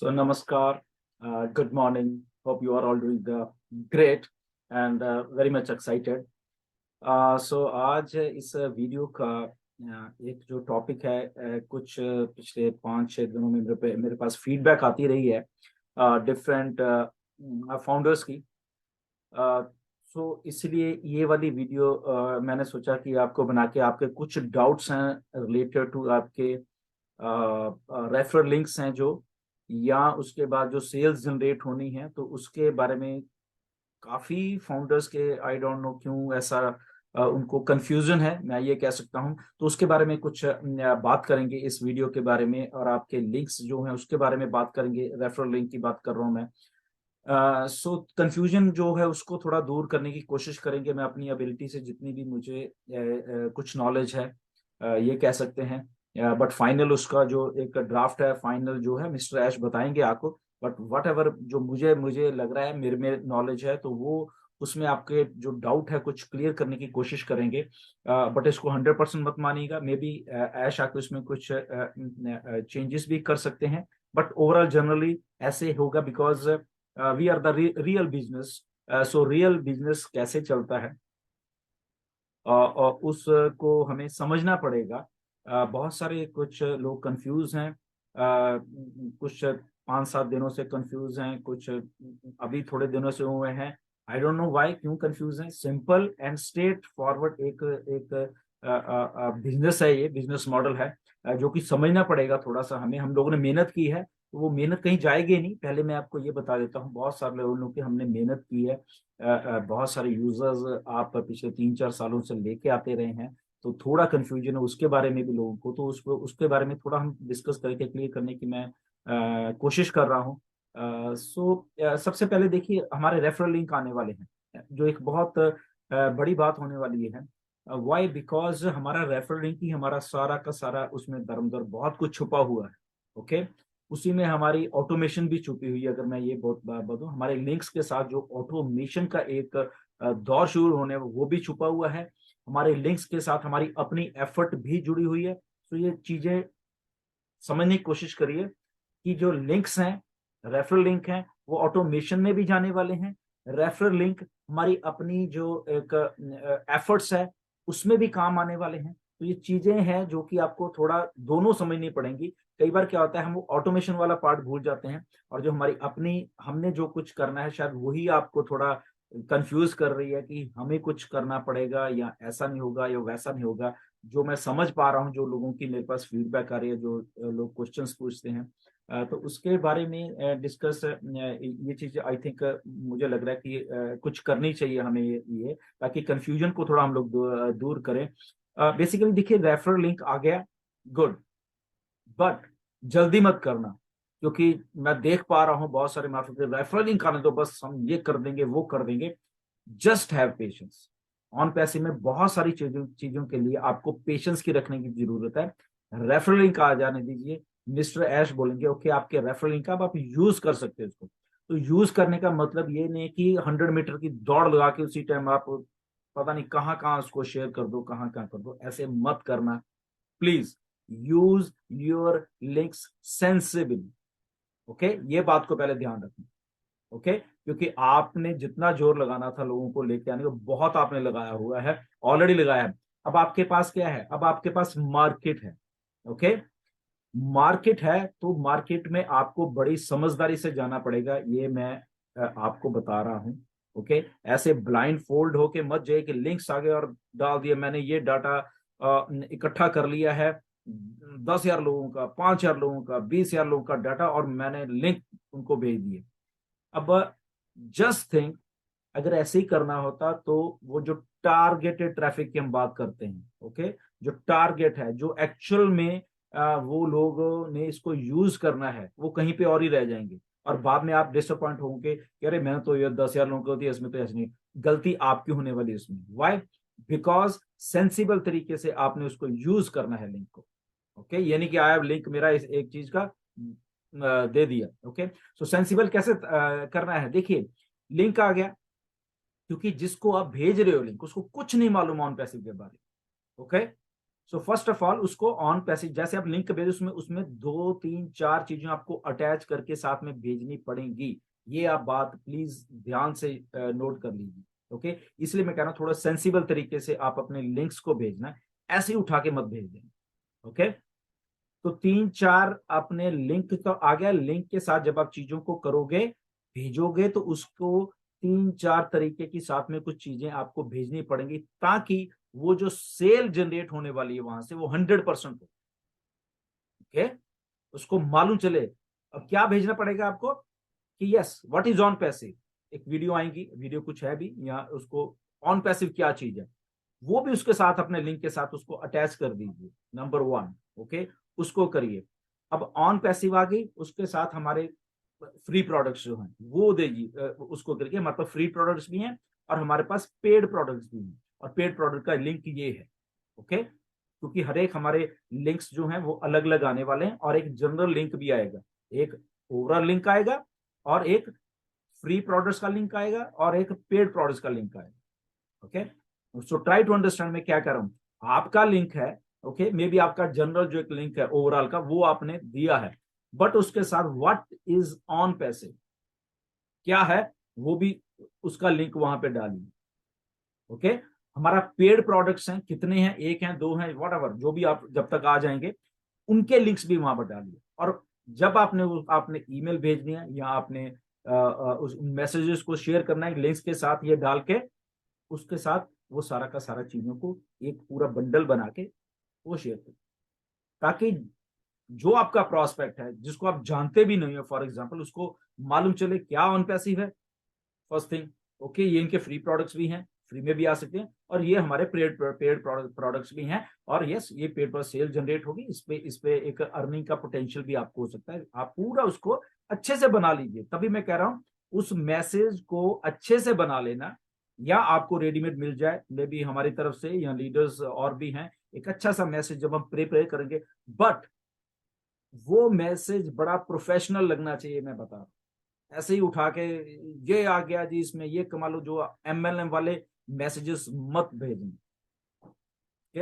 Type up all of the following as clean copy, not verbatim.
So, Namaskar, good morning. Hope you are all doing great and very much excited. So, आज इस video का एक जो topic है कुछ पिछले 5-6 दिनों में मेरे पास फीडबैक आती रही है डिफरेंट फाउंडर्स की। सो इसलिए ये वाली वीडियो मैंने सोचा कि आपको बना के आपके कुछ डाउट्स हैं रिलेटेड टू आपके रेफरल लिंक्स हैं जो, या उसके बाद जो सेल्स जनरेट होनी है, तो उसके बारे में काफी फाउंडर्स के आई डोंट नो क्यों ऐसा उनको कंफ्यूजन है, मैं ये कह सकता हूं। तो उसके बारे में कुछ बात करेंगे इस वीडियो के बारे में, और आपके लिंक्स जो हैं उसके बारे में बात करेंगे। रेफरल लिंक की बात कर रहा हूं मैं। सो कंफ्यूजन जो है उसको थोड़ा दूर करने की कोशिश करेंगे। मैं अपनी एबिलिटी से जितनी भी मुझे कुछ नॉलेज है ये कह सकते हैं। बट फाइनल उसका जो एक ड्राफ्ट है, फाइनल जो है मिस्टर ऐश बताएंगे आपको। बट वट एवर जो मुझे मुझे लग रहा है, मेरे में नॉलेज है, तो वो उसमें आपके जो डाउट है कुछ क्लियर करने की कोशिश करेंगे। बट इसको 100% मत मानिएगा। मे बी ऐश आके उसमें कुछ चेंजेस भी कर सकते हैं। बट ओवरऑल जनरली ऐसे होगा, because we are the real business. So real business कैसे चलता है और उसको हमें समझना पड़ेगा। बहुत सारे कुछ लोग कंफ्यूज हैं, कुछ 5-7 दिनों से कंफ्यूज हैं, कुछ अभी थोड़े दिनों से हुए हैं। आई डोंट नो व्हाई, क्यों कंफ्यूज हैं। सिंपल एंड स्ट्रेट फॉरवर्ड एक एक बिजनेस है, ये बिजनेस मॉडल है जो कि समझना पड़ेगा थोड़ा सा हमें। हम लोगों ने मेहनत की है तो वो मेहनत कहीं जाएगी नहीं। पहले मैं आपको ये बता देता हूँ, बहुत सारे लोगों की हमने मेहनत की है। बहुत सारे यूजर्स आप पिछले 3-4 सालों से लेके आते रहे हैं, तो थोड़ा कंफ्यूजन है उसके बारे में भी लोगों को, तो उसके बारे में थोड़ा हम डिस्कस करके क्लियर करने की मैं कोशिश कर रहा हूँ। सबसे पहले देखिए, हमारे रेफरल लिंक आने वाले हैं जो एक बहुत बड़ी बात होने वाली है। वाई? बिकॉज हमारा रेफरल लिंक ही हमारा सारा का सारा, उसमें दरमदर बहुत कुछ छुपा हुआ है। ओके, उसी में हमारी ऑटोमेशन भी छुपी हुई है। अगर मैं ये बहुत बात बताऊं, हमारे लिंक्स के साथ जो ऑटोमेशन का एक दौर शुरू होने वो भी छुपा हुआ है। हमारे लिंक्स के साथ हमारी अपनी एफर्ट भी जुड़ी हुई है। तो ये चीजें समझने की कोशिश करिए कि जो लिंक्स हैं, रेफरल लिंक हैं, वो ऑटोमेशन में भी जाने वाले हैं। रेफरल लिंक हमारी अपनी जो एक एफर्ट्स है उसमें भी काम आने वाले हैं। तो ये चीजें हैं जो कि आपको थोड़ा दोनों समझनी पड़ेंगी। कई बार क्या होता है, हम वो ऑटोमेशन वाला पार्ट भूल जाते हैं, और जो हमारी अपनी हमने जो कुछ करना है शायद वही आपको थोड़ा कंफ्यूज कर रही है कि हमें कुछ करना पड़ेगा, या ऐसा नहीं होगा या वैसा नहीं होगा। जो मैं समझ पा रहा हूँ, जो लोगों की मेरे पास फीडबैक आ रही है, जो लोग क्वेश्चंस पूछते हैं, तो उसके बारे में डिस्कस ये चीज आई थिंक मुझे लग रहा है कि कुछ करनी चाहिए हमें ये ताकि कंफ्यूजन को थोड़ा हम लोग दूर करें। बेसिकली देखिए, रेफरल लिंक आ गया, गुड। बट जल्दी मत करना, क्योंकि मैं देख पा रहा हूं बहुत सारे मार्केट रेफरल लिंक आने दो, बस हम ये कर देंगे वो कर देंगे। Just have patience. ऑन पैसे में बहुत सारी चीजों चीजों के लिए आपको पेशेंस की रखने की जरूरत है। रेफरल लिंक आ जाने दीजिए। मिस्टर ऐश बोलेंगे ओके आपके रेफरल लिंक, अब आप यूज कर सकते हैं उसको। तो यूज करने का मतलब ये नहीं कि 100 मीटर की दौड़ लगा के उसी टाइम आप पता नहीं कहाँ कहाँ उसको शेयर कर दो, कहाँ कहाँ कर दो। ऐसे मत करना please. Use your links sensibly. Okay, ये बात को पहले ध्यान रखना। ओके, क्योंकि आपने जितना जोर लगाना था लोगों को लेके आने को, बहुत आपने लगाया हुआ है, ऑलरेडी लगाया है। अब आपके पास क्या है? अब आपके पास मार्केट है। ओके, मार्केट है, तो मार्केट में आपको बड़ी समझदारी से जाना पड़ेगा, ये मैं आपको बता रहा हूं। ओके, ऐसे ब्लाइंड फोल्ड होके मत जाइए कि लिंक्स आ गए और डाल दिया मैंने, ये डाटा इकट्ठा कर लिया है 10,000 लोगों का, 5,000 लोगों का, 20,000 लोगों का डाटा, और मैंने लिंक उनको भेज दिए। अब जस्ट थिंक, अगर ऐसे ही करना होता तो वो जो टारगेटेड ट्रैफिक की हम बात करते हैं, ओके, जो टारगेट है, जो एक्चुअल में वो लोगों ने इसको यूज करना है, वो कहीं पे और ही रह जाएंगे। और बाद में आप डिसअपॉइंट होंगे कि अरे मैंने तो ये 10,000 लोगों को दिया, इसमें तो ऐसे नहीं। गलती आपकी होने वाली है इसमें। वाई? बिकॉज सेंसिबल तरीके से आपने उसको यूज करना है लिंक को। ओके, ये नहीं कि आया लिंक मेरा इस एक चीज का दे दिया। ओके, सो सेंसिबल कैसे करना है? देखिए, लिंक आ गया, क्योंकि जिसको आप भेज रहे हो लिंक, उसको कुछ नहीं मालूम ऑन पैसिव के बारे में। Okay, so first of all उसको ऑन पैसिव, जैसे आप लिंक भेजो उसमें उसमें 2 3 4 चीजें आपको अटैच करके साथ में भेजनी पड़ेंगी। ये आप बात प्लीज ध्यान से नोट कर लीजिए। ओके, इसलिए मैं कह रहा हूं थोड़ा सेंसिबल तरीके से आप अपने लिंक्स को भेजना, ऐसे ही उठा के मत भेज देना। ओके, तो 3 4 अपने लिंक तो आ गया। लिंक के साथ जब आप चीजों को करोगे, भेजोगे, तो उसको 3 4 तरीके की साथ में कुछ चीजें आपको भेजनी पड़ेंगी, ताकि वो जो सेल जनरेट होने वाली है वहां से वो 100% हो। ओके, उसको मालूम चले। अब क्या भेजना पड़ेगा आपको कि yes what is on passive, एक वीडियो आएगी, वीडियो कुछ है भी, या उसको ऑन पैसिव क्या चीज है वो भी उसके साथ अपने लिंक के साथ उसको अटैच कर दीजिए, नंबर 1। ओके, उसको करिए। अब ऑन पैसिव आ गई, उसके साथ हमारे फ्री प्रोडक्ट्स जो हैं वो दीजिए, उसको करके हमारे पास फ्री प्रोडक्ट्स भी हैं और हमारे पास पेड प्रोडक्ट्स भी हैं, और पेड प्रोडक्ट का लिंक ये है। ओके, क्योंकि हर एक हमारे लिंक्स जो हैं वो अलग अलग आने वाले हैं, और एक जनरल लिंक भी आएगा, एक ओवरऑल लिंक आएगा, और एक फ्री प्रोडक्ट्स का लिंक आएगा, और एक पेड प्रोडक्ट्स का लिंक आएगा। Okay, so try to understand मैं क्या कर रहा हूं। आपका लिंक है, ओके, मे बी आपका जनरल जो एक लिंक है ओवरऑल का वो आपने दिया है, बट उसके साथ व्हाट इज ऑन पैसिव क्या है वो भी उसका लिंक वहां पे डालिए। ओके, हमारा पेड प्रोडक्ट्स हैं, कितने हैं, 1 हैं 2 हैं वट जो भी आप जब तक आ जाएंगे उनके लिंक्स भी वहां पर डालिए। और जब आपने ईमेल भेजनी है, या आपने उस मैसेजेस को शेयर करना है लिंक्स के साथ, ये डाल के उसके साथ वो सारा का सारा चीजों को एक पूरा बंडल बना के वो शेयर करें, ताकि जो आपका प्रोस्पेक्ट है जिसको आप जानते भी नहीं हो, फॉर एग्जांपल, उसको मालूम चले क्या ऑन पैसिव है, फर्स्ट थिंग। ओके, ये इनके फ्री प्रोडक्ट्स भी हैं, फ्री में भी आ सकते हैं, और ये हमारे पेड पेड प्रोडक्ट्स भी हैं, और यस ये पेड पर सेल जनरेट होगी, इस पे एक अर्निंग का पोटेंशियल भी आपको हो सकता है। आप पूरा उसको अच्छे से बना लीजिए, तभी मैं कह रहा हूं उस मैसेज को अच्छे से बना लेना, या आपको रेडीमेड मिल जाए मे बी हमारी तरफ से, या लीडर्स और भी हैं, एक अच्छा सा मैसेज जब हम प्रिपेयर करेंगे, बट वो मैसेज बड़ा प्रोफेशनल लगना चाहिए। मैं बता रहा हूं, ऐसे ही उठा के ये आ गया जी इसमें ये कमा लो, जो MLM वाले मैसेजेस मत भेजें। ओके,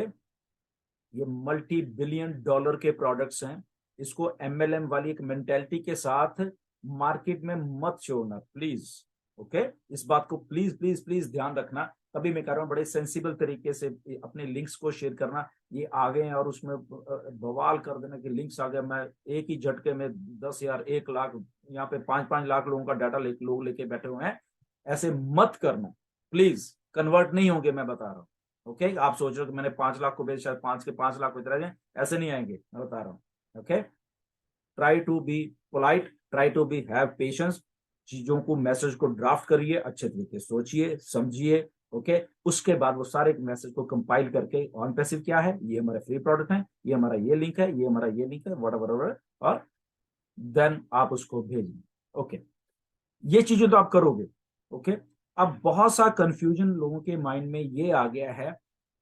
ये मल्टी बिलियन डॉलर के प्रोडक्ट्स हैं, इसको MLM वाली एक मेंटेलिटी के साथ मार्केट में मत छोड़ना प्लीज। ओके, इस बात को प्लीज प्लीज प्लीज ध्यान रखना। तभी मैं कह रहा हूँ बड़े सेंसिबल तरीके से अपने लिंक्स को शेयर करना। ये आ गए हैं और उसमें बवाल कर देना कि लिंक्स आ गए, मैं एक ही झटके में 10,000 1 लाख, यहाँ पे 5 5 लाख लोगों का डाटा लोग लेके बैठे हुए हैं, ऐसे मत करना प्लीज। कन्वर्ट नहीं होंगे, मैं बता रहा हूँ। ओके, आप सोच रहे हो कि मैंने 5 लाख को भेज, शायद 5 के 5 लाख इधर आ जाए, ऐसे नहीं आएंगे, मैं बता रहा हूँ। Okay, try to be polite, try to be have patience. चीजों को मैसेज को ड्राफ्ट करिए, अच्छे तरीके सोचिए समझिए। ओके, उसके बाद वो सारे मैसेज को कंपाइल करके ऑन पैसिव क्या है, ये हमारे फ्री प्रोडक्ट है, ये हमारा ये लिंक है, ये हमारा ये लिंक है, वट, और देन आप उसको भेजिए। ओके, ये चीजें तो आप करोगे। ओके, अब बहुत सा कंफ्यूजन लोगों के माइंड में ये आ गया है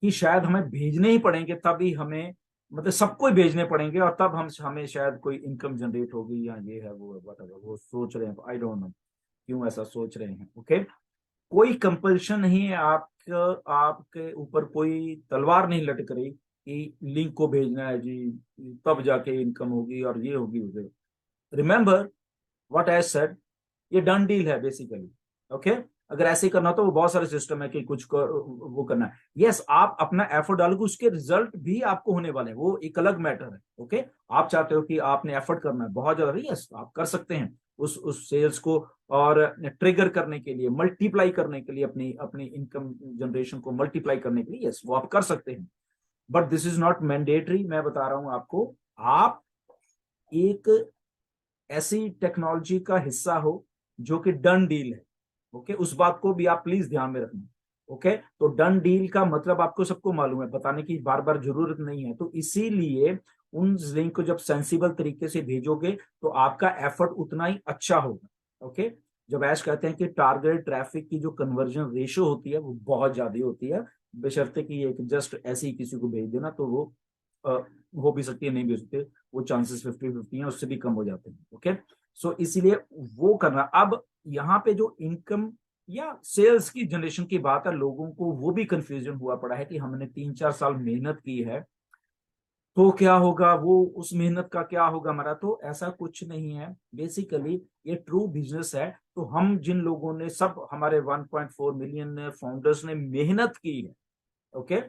कि शायद हमें भेजने ही पड़ेंगे, तभी हमें, मतलब सबको ही भेजने पड़ेंगे, और तब हमें शायद कोई इनकम जनरेट होगी, या ये है वो है whatever, वो सोच रहे हैं, आई डोंट नो क्यों ऐसा सोच रहे हैं। ओके, कोई कंपल्शन नहीं है, आपके ऊपर कोई तलवार नहीं लटक रही कि लिंक को भेजना है जी तब जाके इनकम होगी और ये होगी उसे। रिमेंबर व्हाट आई सेड, ये डन डील है बेसिकली। ओके, अगर ऐसे ही करना हो तो वो बहुत सारे सिस्टम है कि वो करना है। यस, आप अपना एफर्ट डालोगे, उसके रिजल्ट भी आपको होने वाले हैं, वो एक अलग मैटर है। ओके, आप चाहते हो कि आपने एफर्ट करना है बहुत ज्यादा, यस आप कर सकते हैं उस सेल्स को, और ट्रिगर करने के लिए, मल्टीप्लाई करने के लिए, अपनी अपनी इनकम जनरेशन को मल्टीप्लाई करने के लिए, यस वो आप कर सकते हैं, but this is not mandatory. मैं बता रहा हूं आपको, आप एक ऐसी टेक्नोलॉजी का हिस्सा हो जो कि डन डील है। ओके, उस बात को भी आप प्लीज ध्यान में रखना। ओके, तो डन डील का मतलब आपको सबको मालूम है, बताने की बार बार जरूरत नहीं है, तो इसीलिए उन लिंक को जब सेंसिबल तरीके से भेजोगे तो आपका एफर्ट उतना ही अच्छा होगा। ओके, जब ऐश कहते हैं कि टारगेट ट्रैफिक की जो कन्वर्जन रेशियो होती है वो बहुत ज्यादा होती है, बशर्ते कि एक जस्ट ऐसे ही किसी को भेज देना, तो वो हो भी सकती है नहीं भी हो सकती, वो चांसेस 50-50 हैं, उससे भी कम हो जाते हैं। ओके, सो इसीलिए वो करना। अब यहाँ पे जो इनकम या सेल्स की जनरेशन की बात है, लोगों को वो भी कंफ्यूजन हुआ पड़ा है कि हमने 3 4 साल मेहनत की है, तो क्या होगा, वो उस मेहनत का क्या होगा हमारा, तो ऐसा कुछ नहीं है। बेसिकली ये ट्रू बिजनेस है। तो हम जिन लोगों ने, सब हमारे 1.4 मिलियन फाउंडर्स ने मेहनत की है, ओके,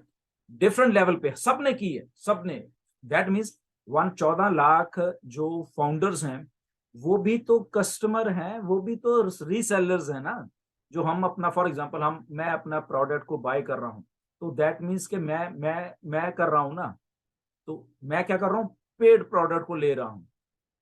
डिफरेंट लेवल पे सबने की है, सबने। दैट मीन्स 14 लाख जो फाउंडर्स हैं, वो भी तो कस्टमर हैं, वो भी तो रीसेलर्स हैं ना। जो हम अपना, फॉर एग्जांपल, मैं अपना प्रोडक्ट को बाय कर रहा हूं, तो दैट मीन्स कि मैं कर रहा हूं ना। तो मैं क्या कर रहा हूँ, पेड प्रोडक्ट को ले रहा हूँ,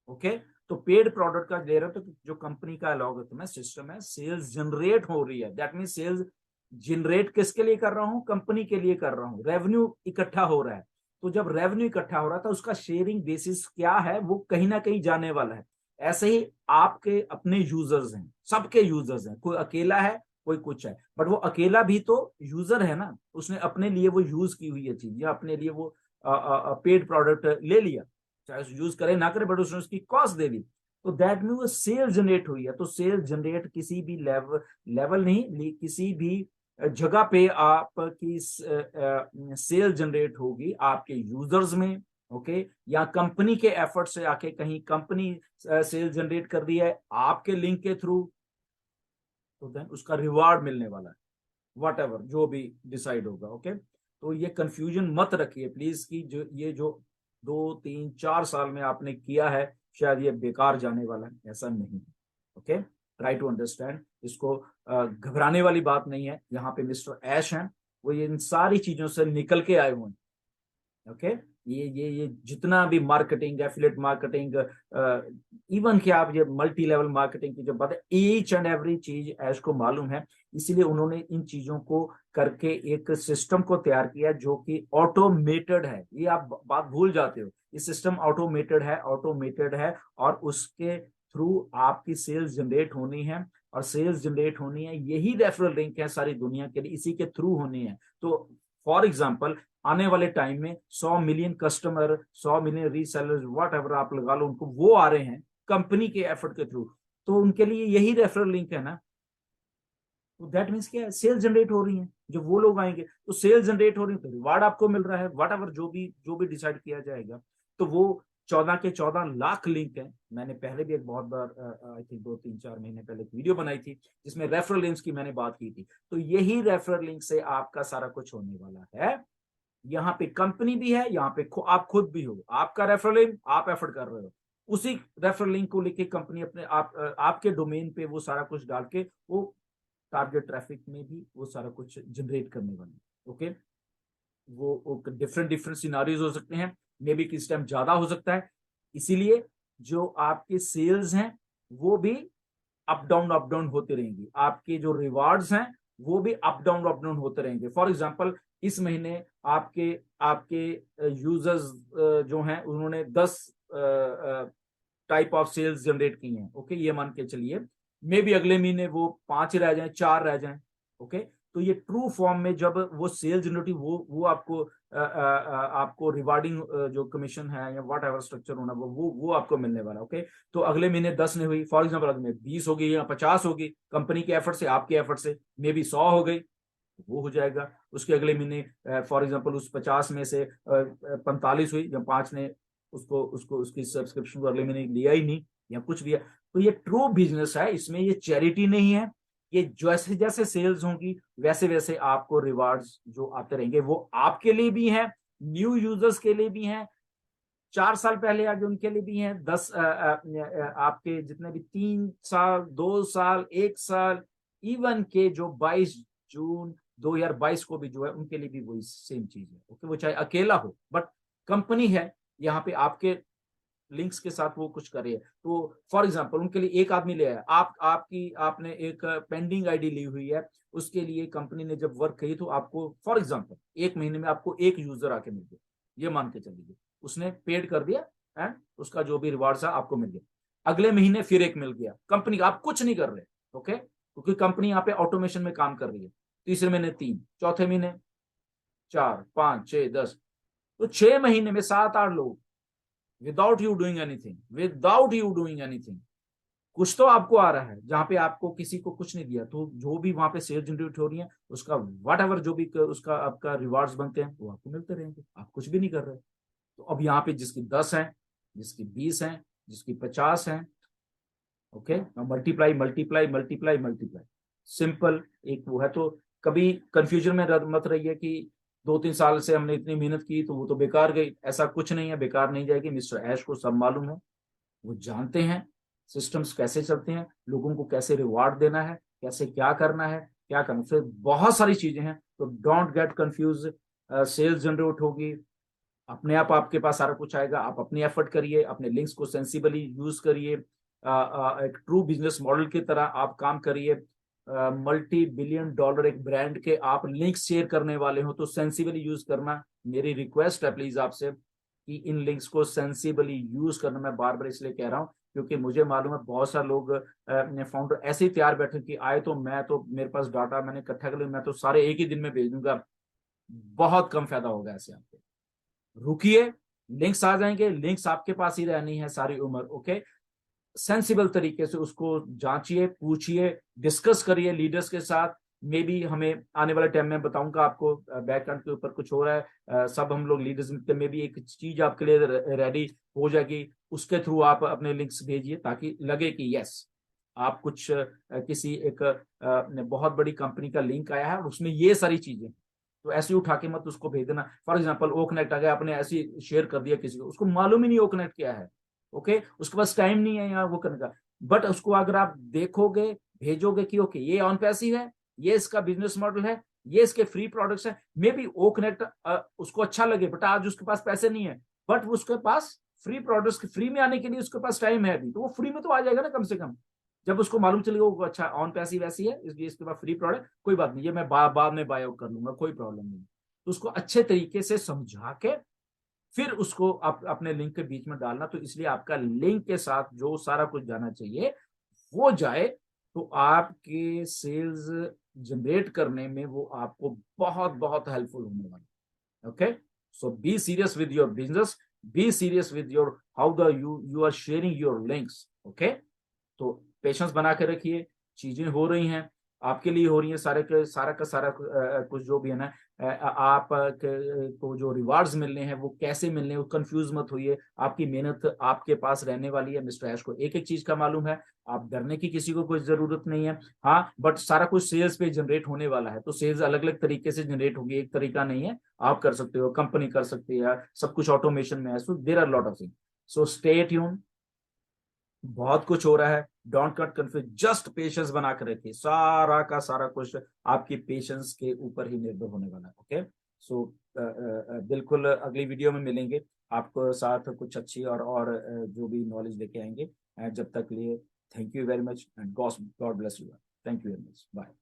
ओके। तो पेड प्रोडक्ट का ले रहा हूँ, तो जो कंपनी का अलॉगरिथम है, सिस्टम है, सेल्स जनरेट हो रही है। दैट मीन सेल्स जनरेट किसके लिए कर रहा हूँ, कंपनी के लिए कर रहा हूँ, रेवेन्यू इकट्ठा हो रहा है। तो जब रेवेन्यू इकट्ठा हो रहा था, उसका शेयरिंग बेसिस क्या है, वो कहीं ना कहीं जाने वाला है। ऐसे ही आपके अपने यूजर्स हैं, सबके यूजर्स हैं, कोई अकेला है, कोई कुछ है, बट वो अकेला भी तो यूजर है ना। उसने अपने लिए वो यूज की हुई है चीज, या अपने लिए वो पेड प्रोडक्ट ले लिया, चाहे यूज करे ना करे, बट उसने उसकी कॉस्ट दे दी। तो दैट मीन वो सेल जनरेट हुई है। तो सेल जनरेट किसी भी लेवल लेवल नहीं, किसी भी जगह पे आपकी सेल जनरेट होगी आपके यूजर्स में, ओके, या कंपनी के एफर्ट से आके कहीं कंपनी सेल जनरेट कर रही है आपके लिंक के थ्रू, तो देन उसका रिवार्ड मिलने वाला है, वट एवर जो भी डिसाइड होगा, ओके। तो ये कंफ्यूजन मत रखिए प्लीज, की जो ये जो 2 3 4 साल में आपने किया है, शायद ये बेकार जाने वाला है, ऐसा नहीं है, ओके। ट्राई टू अंडरस्टैंड इसको। घबराने वाली बात नहीं है। यहाँ पे मिस्टर ऐश हैं, वो ये इन सारी चीजों से निकल के आए हुए हैं, ओके। ये जितना भी मार्केटिंग, एफिलिएट मार्केटिंग, इवन कि आप ये मल्टी लेवल मार्केटिंग की जो बात है, ईच एंड एवरी चीज ऐश को मालूम है। इसीलिए उन्होंने इन चीजों को करके एक सिस्टम को तैयार किया जो कि ऑटोमेटेड है। ये आप बात भूल जाते हो, ये सिस्टम ऑटोमेटेड है, और उसके थ्रू आपकी सेल्स जनरेट होनी है। और सेल्स जनरेट होनी है, यही रेफरल लिंक है सारी दुनिया के लिए, इसी के थ्रू होनी है। तो फॉर एग्जाम्पल, आने वाले टाइम में 100 million customer, 100 million resellers, what ever आप लगा लो उनको, वो आ रहे हैं कंपनी के एफर्ट के थ्रू। तो उनके लिए यही रेफरल लिंक है ना। तो दैट मीन्स क्या है, सेल्स जनरेट हो रही है। जब वो लोग आएंगे तो सेल्स जनरेट हो रही है, तो रिवार्ड आपको मिल रहा है, वट एवर जो भी डिसाइड किया जाएगा। तो वो 14 के 14 लाख लिंक है। मैंने पहले भी एक बहुत बार, आई थिंक 2 3 4 महीने पहले एक वीडियो बनाई थी, जिसमें रेफरल लिंक्स की मैंने बात की थी। तो यही रेफरल लिंक से आपका सारा कुछ होने वाला है। यहाँ पे कंपनी भी है, यहाँ पे आप खुद भी हो, आपका रेफरल लिंक आप एफर्ट कर रहे हो, उसी रेफरल लिंक को लेके कंपनी अपने आपके डोमेन पे वो सारा कुछ डाल के वो टारगेट ट्रैफिक में भी वो सारा कुछ जनरेट करने वाली, ओके। वो डिफरेंट डिफरेंट सिनारियोज हो सकते हैं, मे बी किस टाइम ज्यादा हो सकता है। इसीलिए जो आपके सेल्स हैं वो भी अप डाउन होते रहेंगी, आपके जो रिवार्ड्स हैं वो भी अप डाउन होते रहेंगे। फॉर एग्जांपल, इस महीने आपके आपके यूजर्स जो हैं, उन्होंने 10 टाइप ऑफ सेल्स जनरेट की हैं, ओके, ये मान के चलिए। मे बी अगले महीने वो 5 रह जाएं, 4 रह जाएं, ओके। तो ये ट्रू फॉर्म में जब वो सेल्स जनरेट, वो आपको रिवार्डिंग जो कमीशन है या वट एवर स्ट्रक्चर होना, वो आपको मिलने वाला, ओके। तो अगले महीने 10 ने हुई, फॉर एग्जाम्पल, अगले महीने 20 होगी या 50 होगी, कंपनी के एफर्ट से, आपके एफर्ट से। मे बी 100 हो गई, वो हो जाएगा। उसके अगले महीने फॉर एग्जाम्पल उस 50 में से 45 हुई, जब 5 ने उसको उसको उसकी सब्सक्रिप्शन को अगले महीने लिया ही नहीं, या कुछ भी है। तो ये ट्रू बिजनेस है, इसमें ये चैरिटी नहीं है। ये जैसे जैसे सेल्स होंगी, वैसे वैसे आपको रिवार्ड्स जो आते रहेंगे, वो आपके लिए भी हैं, न्यू यूजर्स के लिए भी हैं, 4 साल पहले आगे उनके लिए भी हैं, आपके जितने भी 3 साल, 2 साल, 1 साल, इवन के जो 22 जून 2022 को भी जो है, उनके लिए भी वही सेम चीज है, ओके। वो चाहे अकेला हो, बट कंपनी है यहाँ पे आपके लिंक्स के साथ वो कुछ करे। तो फॉर एग्जांपल, उनके लिए एक आदमी ले आया, आपने एक पेंडिंग आईडी ली हुई है, उसके लिए कंपनी ने जब वर्क की, तो आपको फॉर एग्जांपल 1 महीने में आपको एक यूजर आके मिल गया, ये मान के चलिए, उसने पेड कर दिया एंड उसका जो भी रिवार्ड था आपको मिल गया। अगले महीने फिर एक मिल गया, कंपनी आप कुछ नहीं कर रहे, ओके, क्योंकि कंपनी यहाँ पे ऑटोमेशन में काम कर रही है। तीसरे महीने 3, चौथे महीने 4 5 6 10, तो 6 महीने में 7 8 लोग, विदाउट यू डूइंग एनीथिंग कुछ तो आपको आ रहा है, जहां पे आपको किसी को कुछ नहीं दिया। तो जो भी वहां पे सेल जनरेट हो रही है, उसका वट एवर जो भी उसका आपका रिवार्ड्स बनते हैं, वो आपको मिलते रहेंगे, आप कुछ भी नहीं कर रहे, तो अब यहाँ पे जिसकी 10 है, जिसकी 20 है, जिसकी 50 है, okay, multiply multiply multiply multiply, simple एक वो है। तो कभी कंफ्यूजन में मत रहिए कि 2-3 साल से हमने इतनी मेहनत की तो वो तो बेकार गई। ऐसा कुछ नहीं है, बेकार नहीं जाएगी। मिस्टर ऐश को सब मालूम है, वो जानते हैं सिस्टम्स कैसे चलते हैं, लोगों को कैसे रिवार्ड देना है, कैसे क्या करना है, क्या करना, फिर बहुत सारी चीजें हैं। तो don't get confuse. Sales generate होगी, अपने आप आपके पास सारा कुछ आएगा। आप अपनी एफर्ट करिए, अपने लिंक्स को सेंसिबली यूज करिए, एक ट्रू बिजनेस मॉडल की तरह आप काम करिए। मल्टी बिलियन डॉलर एक ब्रांड के आप लिंक्स शेयर करने वाले हो तो सेंसिबली यूज करना। मेरी रिक्वेस्ट है प्लीज आपसे कि इन लिंक्स को सेंसिबली यूज करना। मैं बार बार इसलिए कह रहा हूँ क्योंकि मुझे मालूम है बहुत सारे लोग फाउंडर ऐसे ही तैयार बैठे कि आए तो मैं तो मेरे पास डाटा मैंने इकट्ठा कर लिया, मैं तो सारे एक ही दिन में भेज दूंगा। बहुत कम फायदा होगा ऐसे आपको। रुकिए, लिंक्स आ जाएंगे, लिंक्स आपके पास ही रहनी है सारी उम्र। ओके, सेंसिबल तरीके से उसको जांचिए, पूछिए, डिस्कस करिए लीडर्स के साथ। मे बी हमें आने वाले टाइम में बताऊंगा आपको, बैकएंड के ऊपर कुछ हो रहा है, सब हम लोग लीडर्स मिलकर मे बी एक चीज आपके लिए रेडी हो जाएगी। उसके थ्रू आप अपने लिंक्स भेजिए ताकि लगे कि यस आप कुछ किसी एक बहुत बड़ी कंपनी का लिंक आया है और उसमें ये सारी चीजें। तो ऐसे उठा के मत उसको भेज देना। फॉर एग्जाम्पल ओ कनेक्ट आ गया, आपने ऐसे शेयर कर दिया किसी को, उसको मालूम ही नहीं ओ कनेक्ट क्या है। ओके, उसके पास टाइम नहीं है यहाँ वो करने का। बट उसको अगर आप देखोगे, भेजोगे कि ओके ये ऑन पैसिव है, ये इसका बिजनेस मॉडल है, ये इसके फ्री प्रोडक्ट्स है, मे बी ओ कनेक्ट उसको अच्छा लगे, बट आज उसके पास पैसे नहीं है, बट उसके पास फ्री प्रोडक्ट्स फ्री में आने के लिए उसके पास टाइम है अभी, तो वो फ्री में तो आ जाएगा ना कम से कम। जब उसको मालूम चलेगा वो अच्छा ऑन पैसिव ऐसी है, इसलिए इसके बाद फ्री प्रोडक्ट कोई बात नहीं, ये मैं बाद में बाय आउट कर लूंगा, कोई प्रॉब्लम नहीं। तो उसको अच्छे तरीके से समझा के फिर उसको अपने लिंक के बीच में डालना। तो इसलिए आपका लिंक के साथ जो सारा कुछ जाना चाहिए वो जाए, तो आपके सेल्स जनरेट करने में वो आपको बहुत बहुत हेल्पफुल होने वाला। Okay, so be serious with your business, be serious with your how the you are sharing your links. Okay, तो पेशेंस बना के रखिए, चीजें हो रही हैं, आपके लिए हो रही है, सारे के सारा का सारा कुछ जो भी है ना, आप को जो रिवार्ड्स मिलने हैं वो कैसे मिलने हैं, कंफ्यूज मत होइए। आपकी मेहनत आपके पास रहने वाली है। मिस्टर ऐश को एक एक चीज का मालूम है, आप डरने की किसी को कोई जरूरत नहीं है। हाँ, बट सारा कुछ सेल्स पे जनरेट होने वाला है, तो सेल्स अलग अलग तरीके से जनरेट होगी, एक तरीका नहीं है। आप कर सकते हो, कंपनी कर सकती है, सब कुछ ऑटोमेशन में है। So there are lot of thing. So stay tune, बहुत कुछ हो रहा है। Don't cut confuse, just patience बना कर रखिए, सारा का सारा कुछ आपकी पेशेंस के ऊपर ही निर्भर होने वाला है। ओके, सो बिल्कुल अगली वीडियो में मिलेंगे, आपको साथ कुछ अच्छी और जो भी नॉलेज लेके आएंगे। जब तक लिए thank you very much and God bless you. Thank you very much, bye.